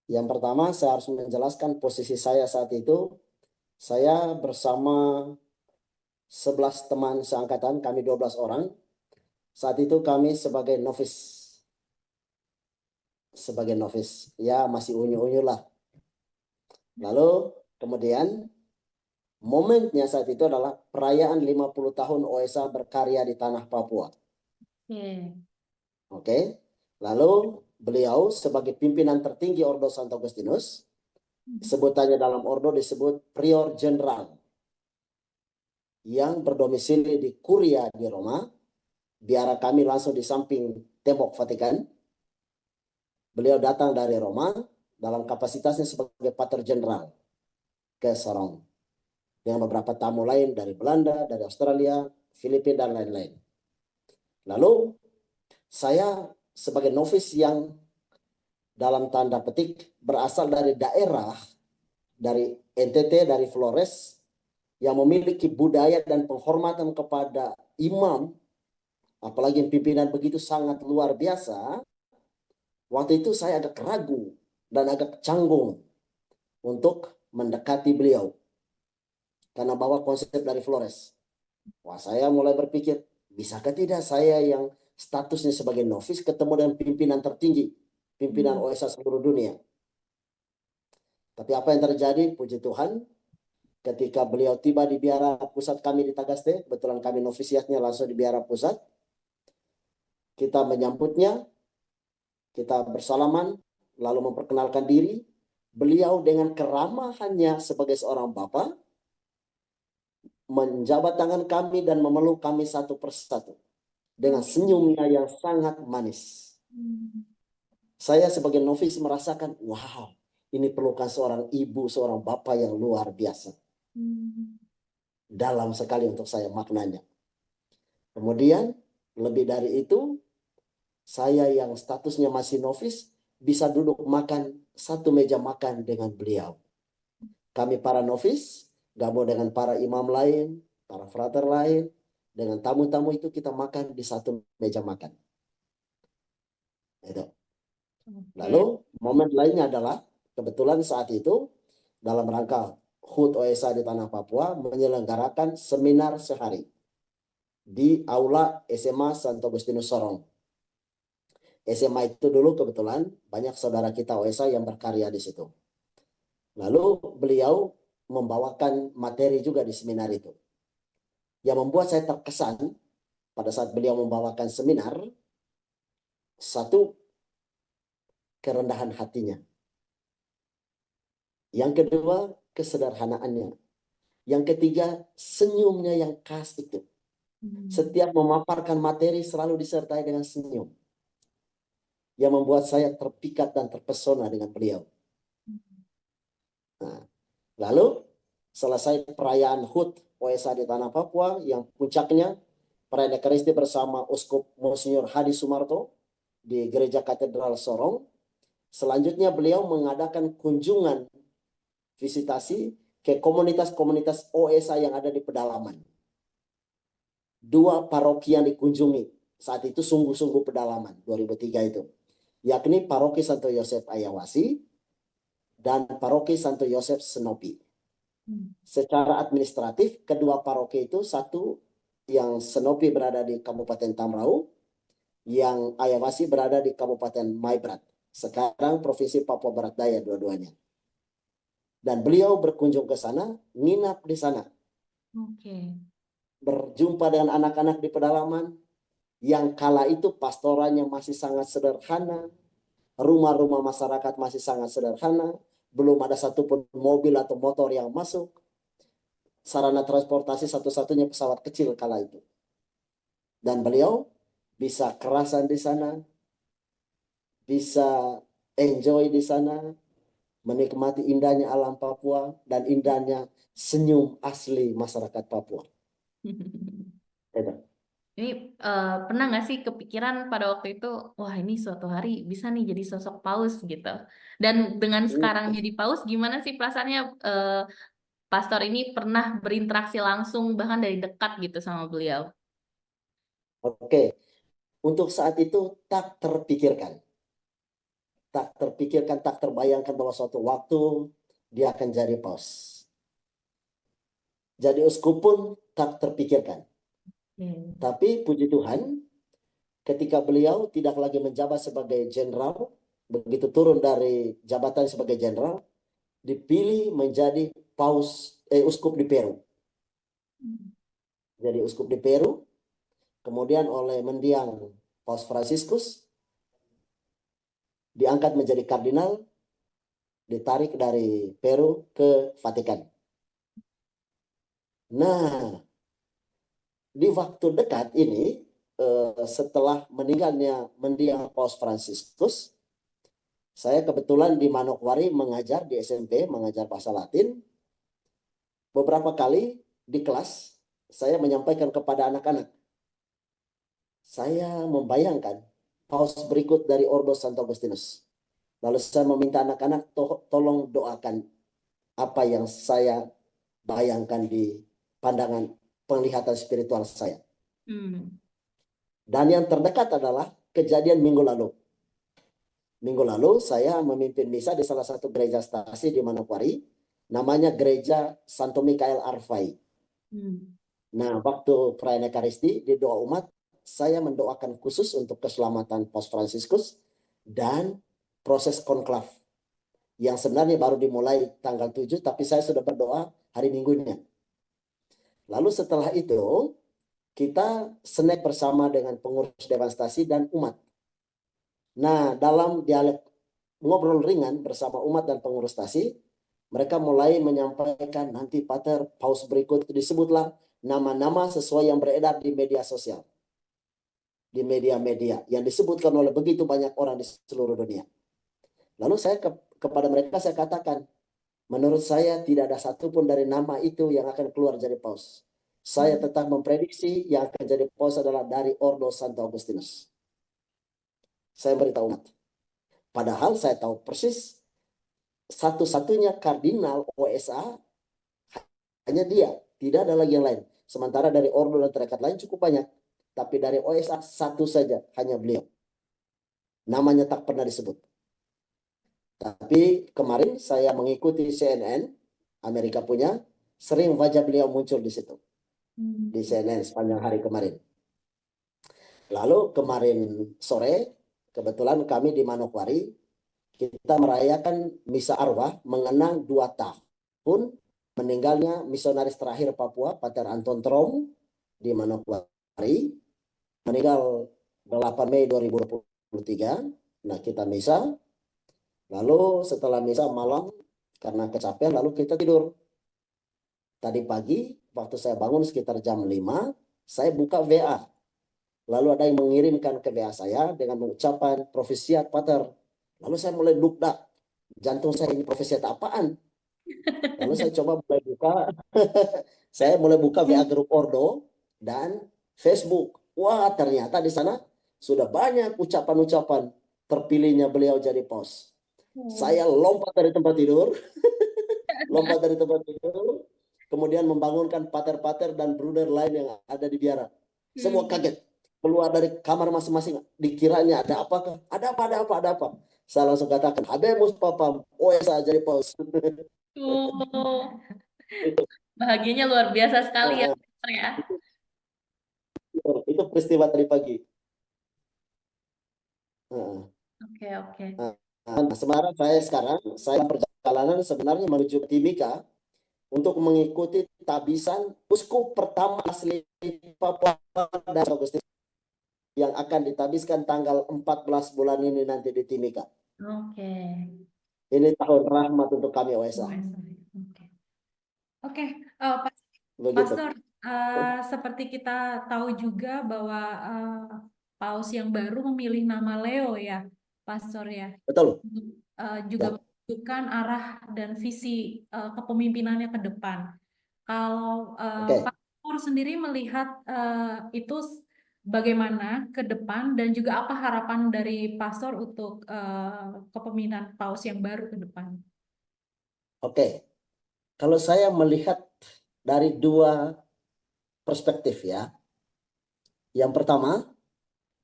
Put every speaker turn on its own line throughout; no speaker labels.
Yang pertama, saya harus menjelaskan posisi saya saat itu. Saya bersama 11 teman seangkatan, kami 12 orang. Saat itu kami sebagai novice. Sebagai novice, ya masih unyu-unyu lah. Lalu kemudian momennya saat itu adalah perayaan 50 tahun OSA berkarya di tanah Papua.
Oke.
Oke. Lalu beliau sebagai pimpinan tertinggi Ordo Santo Agustinus, sebutannya dalam Ordo disebut Prior Jenderal, yang berdomisili di Kuria di Roma. Biara kami langsung di samping tembok Vatikan. Beliau datang dari Roma dalam kapasitasnya sebagai Pater Jenderal ke Sorong, dengan beberapa tamu lain dari Belanda, dari Australia, Filipina, dan lain-lain. Lalu saya sebagai novice yang dalam tanda petik berasal dari daerah, dari NTT, dari Flores, yang memiliki budaya dan penghormatan kepada imam, apalagi pimpinan begitu sangat luar biasa. Waktu itu saya agak ragu dan agak canggung untuk mendekati beliau karena bawa konsep dari Flores. Wah, saya mulai berpikir, bisakah tidak saya yang statusnya sebagai novis ketemu dengan pimpinan tertinggi, pimpinan OSA seluruh dunia. Tapi apa yang terjadi, puji Tuhan, ketika beliau tiba di biara pusat kami di Tagaste, kebetulan kami novisiatnya langsung di biara pusat, kita menyambutnya, kita bersalaman, lalu memperkenalkan diri. Beliau dengan keramahannya sebagai seorang bapak, menjabat tangan kami dan memeluk kami satu persatu dengan senyumnya yang sangat manis. Saya sebagai novis merasakan, wow, ini pelukan seorang ibu, seorang bapak yang luar biasa. Dalam sekali untuk saya maknanya. Kemudian, lebih dari itu, saya yang statusnya masih novis bisa duduk makan satu meja makan dengan beliau. Kami para novis gabung dengan para imam lain, para frater lain, dengan tamu-tamu itu kita makan di satu meja makan. Itu. Lalu momen lainnya adalah kebetulan saat itu dalam rangka HUT OSA di Tanah Papua menyelenggarakan seminar sehari di Aula SMA Santo Agustinus Sorong. SMA itu dulu kebetulan banyak saudara kita OSA yang berkarya di situ. Lalu beliau membawakan materi juga di seminar itu. Yang membuat saya terkesan pada saat beliau membawakan seminar, satu, kerendahan hatinya. Yang kedua, kesederhanaannya. Yang ketiga, senyumnya yang khas itu. Setiap memaparkan materi selalu disertai dengan senyum. Yang membuat saya terpikat dan terpesona dengan beliau. Nah, lalu selesai perayaan HUT OSA di Tanah Papua yang puncaknya perayaan Ekaristi bersama Uskup Monsinyur Hadi Sumarto di Gereja Katedral Sorong. Selanjutnya beliau mengadakan kunjungan visitasi ke komunitas-komunitas OSA yang ada di pedalaman. 2 paroki yang dikunjungi saat itu sungguh-sungguh pedalaman 2003 itu, yakni Paroki Santo Yosef Ayawasi dan Paroki Santo Yosef Senopi. Secara administratif kedua paroki itu, satu yang Senopi berada di Kabupaten Tamrau, yang Ayawasi berada di Kabupaten Maibrat, sekarang Provinsi Papua Barat Daya dua-duanya. Dan beliau berkunjung ke sana, nginap di sana. Berjumpa dengan anak-anak di pedalaman, yang kala itu pastorannya masih sangat sederhana, rumah-rumah masyarakat masih sangat sederhana, belum ada satupun mobil atau motor yang masuk. Sarana transportasi satu-satunya pesawat kecil kala itu. Dan beliau bisa kerasan di sana, bisa enjoy di sana, menikmati indahnya alam Papua dan indahnya senyum asli masyarakat Papua. Itu.
Ini pernah nggak sih kepikiran pada waktu itu, wah ini suatu hari bisa nih jadi sosok paus gitu. Dan dengan sekarang jadi paus, gimana sih perasaannya pastor ini pernah berinteraksi langsung bahkan dari dekat gitu sama beliau?
Oke, untuk saat itu tak terpikirkan. tak terpikirkan, tak terbayangkan bahwa suatu waktu dia akan jadi paus. Jadi uskup pun tak terpikirkan. Tapi puji Tuhan, ketika beliau tidak lagi menjabat sebagai jenderal, begitu turun dari jabatan sebagai jenderal, dipilih menjadi uskup di Peru. Jadi uskup di Peru, kemudian oleh mendiang Paus Fransiskus, diangkat menjadi kardinal, ditarik dari Peru ke Vatikan. Nah, di waktu dekat ini, setelah meninggalnya mendiang Paus Fransiskus, saya kebetulan di Manokwari mengajar di SMP, mengajar bahasa Latin. Beberapa kali di kelas, saya menyampaikan kepada anak-anak, saya membayangkan paus berikut dari Ordo Santo Agustinus. Lalu saya meminta anak-anak tolong doakan apa yang saya bayangkan di pandangan penglihatan spiritual saya. Dan yang terdekat adalah kejadian minggu lalu. Minggu lalu saya memimpin misa di salah satu gereja stasi di Manokwari, namanya Gereja Santo Mikael Arfai. Nah, waktu perayaan Ekaristi di doa umat, saya mendoakan khusus untuk keselamatan Paus Fransiskus dan proses konklav yang sebenarnya baru dimulai tanggal 7, tapi saya sudah berdoa hari Minggunya. Lalu setelah itu, kita snack bersama dengan pengurus Dewan Stasi dan umat. Nah, dalam dialog ngobrol ringan bersama umat dan pengurus stasi, mereka mulai menyampaikan nanti Pater paus berikut disebutlah nama-nama sesuai yang beredar di media sosial. Di media-media yang disebutkan oleh begitu banyak orang di seluruh dunia. Lalu saya kepada mereka saya katakan, menurut saya tidak ada satupun dari nama itu yang akan keluar jadi paus. Saya tetap memprediksi yang akan jadi paus adalah dari Ordo Santo Agustinus. Saya beritahu umat. Padahal saya tahu persis satu-satunya kardinal OSA hanya dia, tidak ada lagi yang lain. Sementara dari ordo dan tarekat lain cukup banyak, tapi dari OSA satu saja, hanya beliau. Namanya tak pernah disebut. Tapi kemarin saya mengikuti CNN, Amerika punya, sering wajah beliau muncul di situ. Di CNN sepanjang hari kemarin. Lalu kemarin sore, kebetulan kami di Manokwari, kita merayakan misa arwah mengenang 2 tahun meninggalnya misionaris terakhir Papua, Pater Anton Trom di Manokwari, meninggal 8 Mei 2023. Nah, kita misa. Lalu setelah misa malam, karena kecapean, lalu kita tidur. Tadi pagi, waktu saya bangun sekitar jam 5, saya buka WA. Lalu ada yang mengirimkan ke WA saya dengan mengucapkan profesiat Pater. Lalu saya mulai dukdak. Jantung saya ini profesiat apaan? Lalu saya coba mulai buka. Saya mulai buka WA grup Ordo dan Facebook. Wah, ternyata di sana sudah banyak ucapan-ucapan terpilihnya beliau jadi paus. Saya lompat dari tempat tidur. Lompat dari tempat tidur. Kemudian membangunkan pater-pater dan bruder lain yang ada di biara. Semua kaget. Keluar dari kamar masing-masing, dikiranya ada apakah? Ada apa, ada apa, ada apa? Saya langsung katakan, habemus papam, OSA jadi paus.
Bahagianya luar biasa sekali ya, Pastor ya.
Itu peristiwa tadi pagi.
Oke.
Nah, sementara saya perjalanan sebenarnya menuju Timika untuk mengikuti tabisan uskup pertama asli Papua dan Agustinus yang akan ditabiskan tanggal 14 bulan ini nanti di Timika.
Oke.
Ini tahun rahmat untuk kami OSA.
Oke,
Begitu.
Pastor, seperti kita tahu juga bahwa Paus yang baru memilih nama Leo ya, Pastor ya.
Betul.
Juga menunjukkan arah dan visi kepemimpinannya ke depan. Kalau Pastor sendiri melihat itu bagaimana ke depan dan juga apa harapan dari Pastor untuk kepemimpinan Paus yang baru ke depan?
Oke. Kalau saya melihat dari 2 perspektif ya. Yang pertama,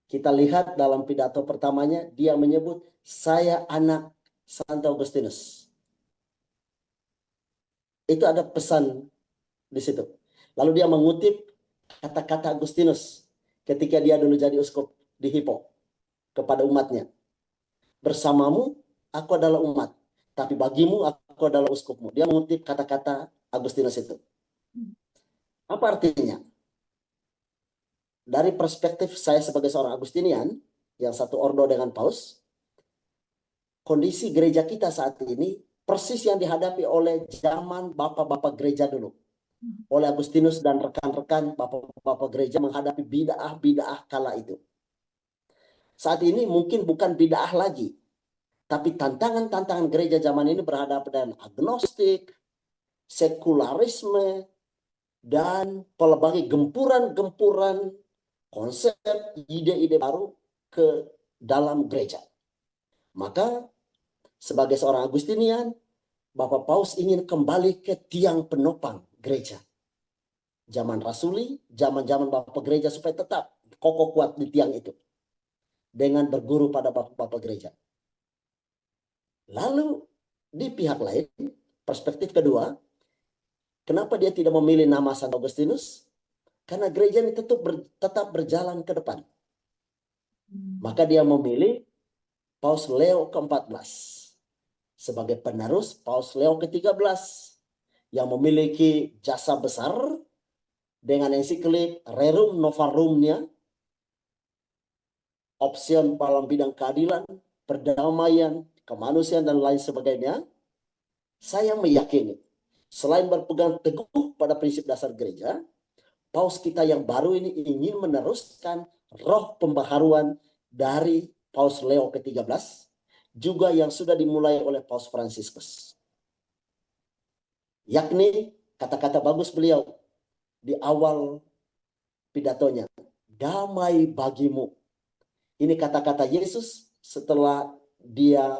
Kita lihat dalam pidato pertamanya, dia menyebut, saya anak Santo Agustinus. Itu ada pesan di situ. Lalu dia mengutip kata-kata Agustinus ketika dia dulu jadi uskup di Hippo kepada umatnya. Bersamamu, aku adalah umat. Tapi bagimu, aku adalah uskupmu. Dia mengutip kata-kata Agustinus itu. Apa artinya? Dari perspektif saya sebagai seorang Agustinian, yang satu ordo dengan Paus, kondisi gereja kita saat ini persis yang dihadapi oleh zaman bapak-bapak gereja dulu. Oleh Agustinus dan rekan-rekan bapak-bapak gereja menghadapi bid'ah-bid'ah kala itu. Saat ini mungkin bukan bid'ah lagi, tapi tantangan-tantangan gereja zaman ini berhadapan dengan agnostik, sekularisme, dan pelbagai gempuran-gempuran konsep, ide-ide baru ke dalam gereja. Maka sebagai seorang Agustinian, Bapak Paus ingin kembali ke tiang penopang gereja. Zaman rasuli, zaman-zaman Bapak gereja supaya tetap kokoh kuat di tiang itu. Dengan berguru pada Bapak gereja. Lalu di pihak lain, perspektif kedua, kenapa dia tidak memilih nama Santo Agustinus? Karena gereja ini tetap berjalan ke depan. Maka dia memilih Paus Leo ke-14 sebagai penerus Paus Leo ke-13 yang memiliki jasa besar dengan ensiklik Rerum Novarumnya, opsion dalam bidang keadilan, perdamaian, kemanusiaan, dan lain sebagainya. Saya meyakini, selain berpegang teguh pada prinsip dasar gereja, Paus kita yang baru ini ingin meneruskan roh pembaharuan dari Paus Leo ke-13, juga yang sudah dimulai oleh Paus Fransiskus. Yakni kata-kata bagus beliau di awal pidatonya, damai bagimu. Ini kata-kata Yesus setelah dia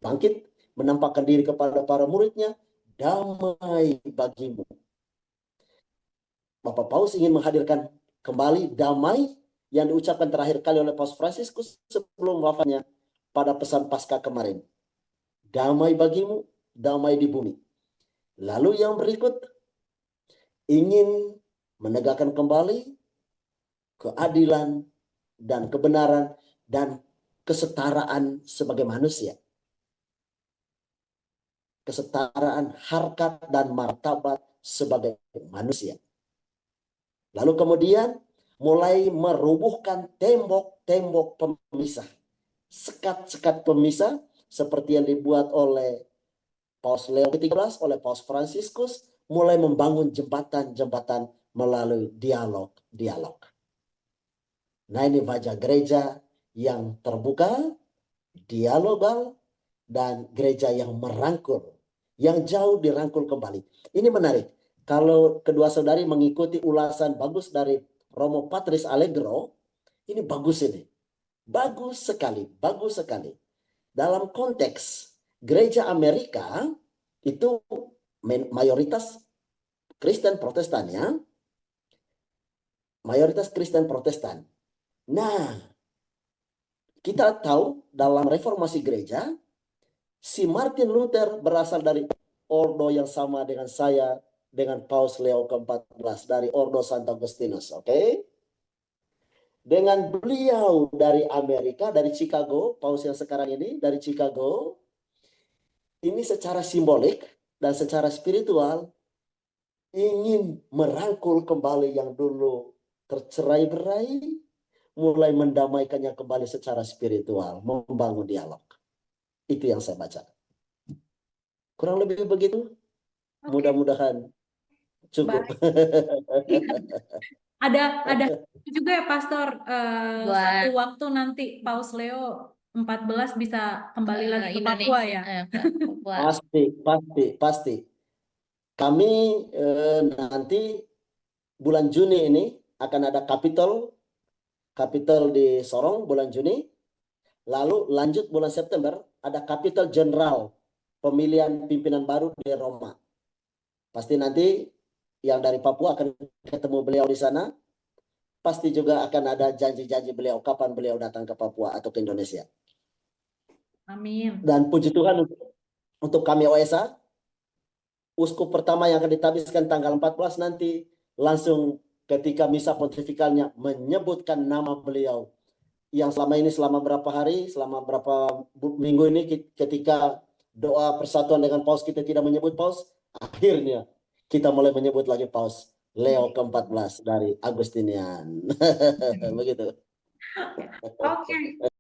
bangkit, menampakkan diri kepada para muridnya, damai bagimu. Bapak Paus ingin menghadirkan kembali damai yang diucapkan terakhir kali oleh Paus Fransiskus sebelum wafatnya pada pesan Paskah kemarin. Damai bagimu, damai di bumi. Lalu yang berikut, ingin menegakkan kembali keadilan dan kebenaran dan kesetaraan sebagai manusia. Kesetaraan harkat dan martabat sebagai manusia. Lalu kemudian mulai merubuhkan tembok-tembok pemisah. Sekat-sekat pemisah seperti yang dibuat oleh Paus Leo ke-13, oleh Paus Fransiskus, mulai membangun jembatan-jembatan melalui dialog-dialog. Nah, ini wajah gereja yang terbuka, dialogal, dan gereja yang merangkul, yang jauh dirangkul kembali. Ini menarik. Kalau kedua saudari mengikuti ulasan bagus dari Romo Patris Allegro, ini bagus ini. Bagus sekali, bagus sekali. Dalam konteks gereja Amerika, itu mayoritas Kristen Protestan ya. Mayoritas Kristen Protestan. Nah, kita tahu dalam reformasi gereja, si Martin Luther berasal dari ordo yang sama dengan saya, dengan Paus Leo ke-14, dari ordo Santo Agustinus, oke? Dengan beliau dari Amerika, dari Chicago, Paus yang sekarang ini dari Chicago, ini secara simbolik dan secara spiritual ingin merangkul kembali yang dulu tercerai-berai, mulai mendamaikannya kembali secara spiritual, membangun dialog. Itu yang saya baca. Kurang lebih begitu. Mudah-mudahan cukup.
Ada juga ya Pastor, satu
Buat
waktu nanti Paus Leo 14 bisa kembali lagi ke Papua ya.
Papua.
Pasti. Kami nanti bulan Juni ini akan ada kapitol di Sorong bulan Juni. Lalu lanjut bulan September ada kapitol general pemilihan pimpinan baru di Roma. Pasti nanti yang dari Papua akan ketemu beliau di sana. pasti juga akan ada janji-janji beliau kapan beliau datang ke Papua atau ke Indonesia.
Amin.
Dan puji Tuhan untuk kami OSA, uskup pertama yang akan ditabiskan tanggal 14 nanti langsung ketika misa pontifikalnya menyebutkan nama beliau yang selama ini selama berapa hari, selama berapa minggu ini ketika doa persatuan dengan Paus kita tidak menyebut Paus, akhirnya kita mulai menyebut lagi Paus Leo ke-14 dari Agustinian. Begitu.
Oke.